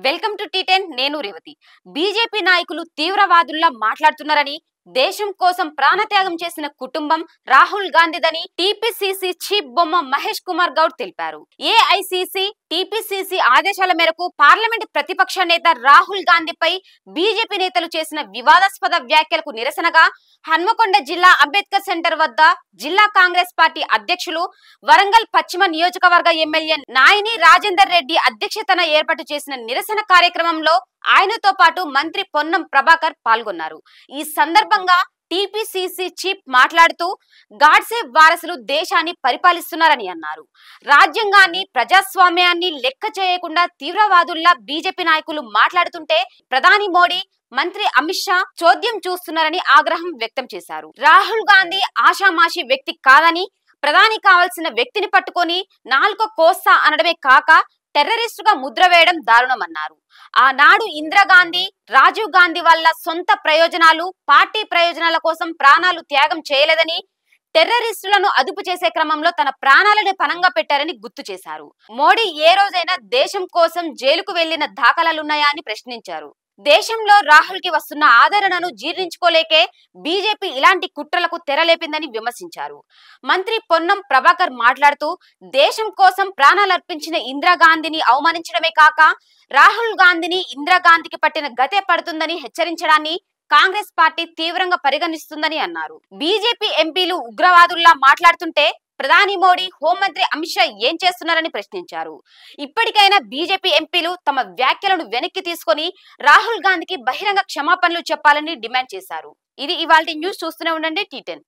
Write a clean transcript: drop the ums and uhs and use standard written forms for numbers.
Welcome to టీ10 నేను Revathi. BJP నాయకులు తీవ్రవాదుల్లా మాట్లాడుతున్నారని, దేశం కోసం ప్రాణత్యాగం చేసిన కుటుంబం రాహుల్ గాంధీదని టీపీసీసీ చీఫ్ బొమ్మ మహేష్ కుమార్ గౌడ్ తెలిపారు. ఏఐసీసీ టీపీసీసీ ఆదేశాల మేరకు పార్లమెంట్ ప్రతిపక్ష నేత రాహుల్ గాంధీపై బీజేపీ నేతలు చేసిన వివాదాస్పద వ్యాఖ్యలకు నిరసనగా హన్మకొండ జిల్లా అంబేద్కర్ సెంటర్ వద్ద జిల్లా కాంగ్రెస్ పార్టీ అధ్యక్షులు, వరంగల్ పశ్చిమ నియోజకవర్గ ఎమ్మెల్యే నాయిని రాజేందర్ రెడ్డి అధ్యక్షతన ఏర్పాటు చేసిన నిరసన కార్యక్రమంలో ఆయనతో పాటు మంత్రి పొన్నం ప్రభాకర్ పాల్గొన్నారు. ఈ సందర్భంగా టీపీసీసీ చీఫ్ మాట్లాడుతూ గాడ్సే వారసులు దేశాన్ని పరిపాలిస్తున్నారని అన్నారు. రాజ్యాంగాన్ని, ప్రజాస్వామ్యాన్ని లెక్క చేయకుండా తీవ్రవాదుల్లా బీజేపీ నాయకులు మాట్లాడుతుంటే ప్రధాని మోడీ, మంత్రి అమిత్ షా చోద్యం చూస్తున్నారని ఆగ్రహం వ్యక్తం చేశారు. రాహుల్ గాంధీ ఆషామాషి వ్యక్తి కాదని, ప్రధాని కావాల్సిన వ్యక్తిని పట్టుకొని నాలుక కోస్తా అనడమే కాక టెర్రరిస్టుగా ముద్ర వేయడం దారుణమన్నారు. ఆనాడు ఇందిరాగాంధీ, రాజీవ్ గాంధీ వల్ల సొంత ప్రయోజనాలు, పార్టీ ప్రయోజనాల కోసం ప్రాణాలు త్యాగం చేయలేదని, టెర్రరిస్టులను అదుపు చేసే క్రమంలో తన ప్రాణాలను పణంగా పెట్టారని గుర్తు చేశారు. మోడీ ఏ రోజైనా దేశం కోసం జైలుకు వెళ్లిన దాఖలాలున్నాయా అని ప్రశ్నించారు. దేశంలో రాహుల్ కి వస్తున్న ఆదరణను జీర్ణించుకోలేకే బీజేపీ ఇలాంటి కుట్రలకు తెరలేపిందని విమర్శించారు. మంత్రి పొన్నం ప్రభాకర్ మాట్లాడుతూ దేశం కోసం ప్రాణాలర్పించిన ఇందిరాగాంధీని అవమానించడమే కాక రాహుల్ గాంధీని ఇందిరాగాంధీకి పట్టిన గతే పడుతుందని హెచ్చరించడాన్ని కాంగ్రెస్ పార్టీ తీవ్రంగా పరిగణిస్తుందని అన్నారు. బీజేపీ ఎంపీలు ఉగ్రవాదుల్లా మాట్లాడుతుంటే ప్రధాని మోడీ, హోంమంత్రి అమిత్ షా ఏం చేస్తున్నారని ప్రశ్నించారు. ఇప్పటికైనా బీజేపీ ఎంపీలు తమ వ్యాఖ్యలను వెనక్కి తీసుకొని రాహుల్ గాంధీకి బహిరంగ క్షమాపణలు చెప్పాలని డిమాండ్ చేశారు. ఇది ఇవాల్టి న్యూస్. చూస్తూనే ఉండండి టీ10.